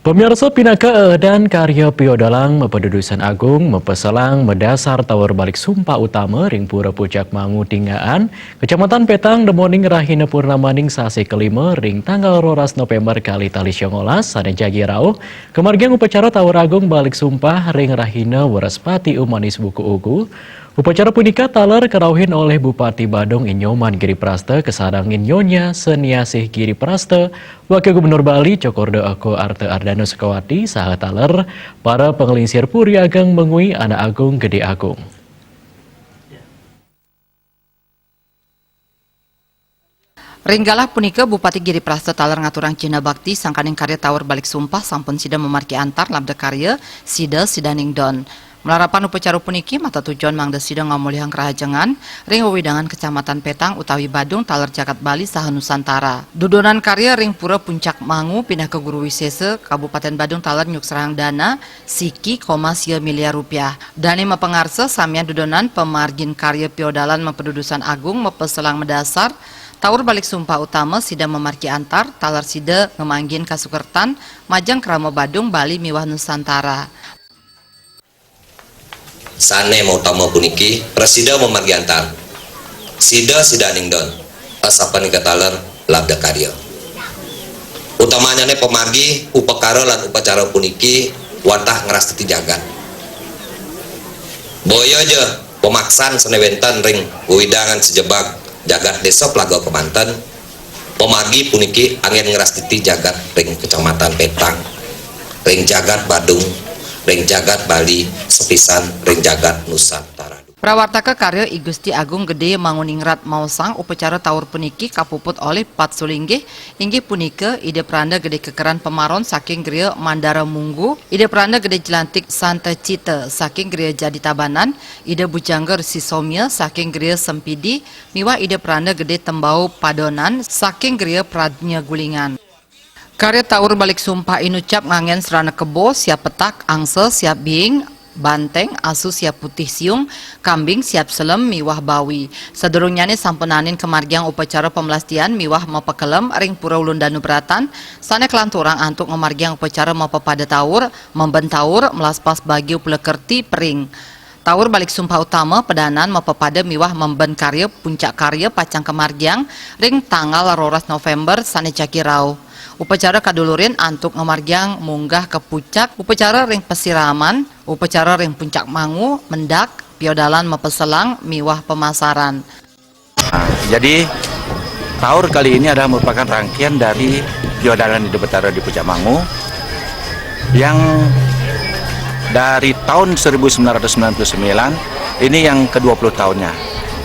Pemirsa Pinaka dan karya Piodalang Mepedudusan Agung Mepeselang Medasar Tower Balik Sumpah Utama Ring Pura Pucak Mangu Tinggaan Kecamatan Petang Demoning Rahina Purnamaning Sase kelima Ring tanggal 12 November kali tali Syongolas Sane Jagi Rauh Kemargian upacara Tower Agung Balik Sumpah Ring Rahina Waraspati Umanis Buku Ugu Upacara punika taler kerauhin oleh Bupati Badung Inyoman Giri Prasta kesadangin Nyonya Seniasih Giri Prasta, Wakil Gubernur Bali Cokordo Ako Arte Ardano Sukawati saha taler para pengelinsir Puri Ageng mengui anak agung Gede Agung. Ringgalah punika Bupati Giri Prasta taler ngaturang Cina Bakti sangkaning karya Tower Balik Sumpah sampun sida memarki antar labda karya sida sidaning don. Melarapan upacara puniki mata tujuan mangda sida ngamulihan kerahajengan ring wewidangan Kecamatan Petang utawi Badung taler Jagat Bali saha Nusantara. Dudonan karya ring pura Puncak Mangu pindah ke Guru Wisese Kabupaten Badung taler nyuk serang dana siki, miliar rupiah. Dani mepengarse samian dudonan pemargin karya Piodalan Mepedudusan Agung Mepeselang Medasar Taur Balik Sumpah Utama sida memarki antar taler sida ngemanggin Kasukertan Majang Kramo Badung Bali miwah Nusantara. Sane utama puniki presida memargi antar sida sidaning don asapan kataler labda karya utamanya ne pemargi upakara lan upacara puniki watah ngerastiti jagat boyo aja pemaksan senewenten ring widangan sejebak jagat desa Plago Kemanten pemargi puniki angin ngerastiti jagat ring Kecamatan Petang ring jagat Badung ring jagat Bali sepisan ring jagat Nusantara. Prawartaka karya I Gusti Agung Gede Manguningrat Mausang upacara taur puniki kapuput oleh Pat Sulinggih inggih punika ide pranda gede kekeran pemaron saking Griya Mandara Munggu, ide pranda gede jelantik Santa Cita saking Griya Jadi Tabanan, ide bujangger Sisomya saking Griya Sempidi, miwah ide pranda gede Tembau Padonan saking Griya Pradnya Gulingan. Karya Taur Balik Sumpah inucap ngangen serana kebo siap petak angse siap bing banteng asu siap putih siung kambing siap selem miwah bawi sedurungnya ni sampenanin kemargiang upacara pemelastian miwah mepekelem ring pura ulun danu beratan sane kelanturang antuk memargiang upacara mepepada taur membentaur melaspas bagi uplekerti pering. Taur Balik Sumpah Utama pedanan mepepada miwah memben karya puncak karya pacang kemargiang ring tanggal 12 November sane cakirau. Upacara kadulurin antuk ngemargiang munggah ke puncak, upacara ring pesiraman, upacara ring Puncak Mangu, mendak, Piodalan mepeselang, miwah pemasaran. Jadi Taur kali ini adalah merupakan rangkaian dari Piodalan Hidup Betara di Puncak Mangu yang dari tahun 1999 ini yang ke-20 tahunnya.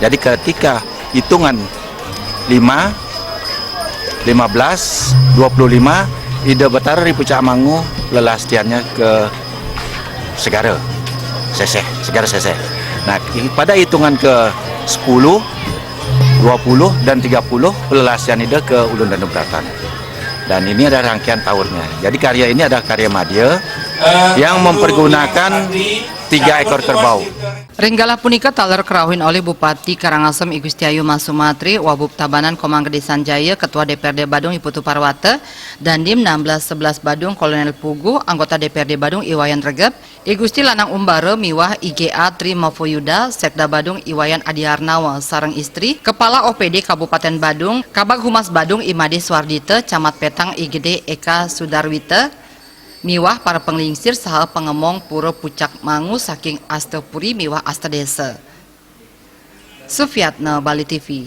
Jadi ketika hitungan 15, 25 Ide Betara di Puncak Mangu lelastiannya ke Segara Seseh. Nah, pada hitungan ke 10, 20 dan 30 pelelasian Ide ke Ulun Danu Beratan. Dan ini ada rangkaian taurnya. Jadi karya ini adalah karya madya yang mempergunakan 3 ekor kerbau. Ringgalah punika taler kerauhin oleh Bupati Karangasem I Gusti Ayu Masumatri, Wabub Tabanan Komang Gede Sanjaya, Ketua DPRD Badung Iputu Parwata, Dandim 1611 Badung Kolonel Pugu, Anggota DPRD Badung Iwayan Regep, I Gusti Lanang Umbare Miwah IGA Tri Mafuyuda, Sekda Badung Iwayan Adiarnawa, sareng istri, Kepala OPD Kabupaten Badung, Kabag Humas Badung Imade Swardite, Camat Petang IGD Eka Sudarwite, miwah para penglingsir saha pengemong pura Pucak Mangu saking Astapuri miwah Astadesa. Sufiatna Bali TV.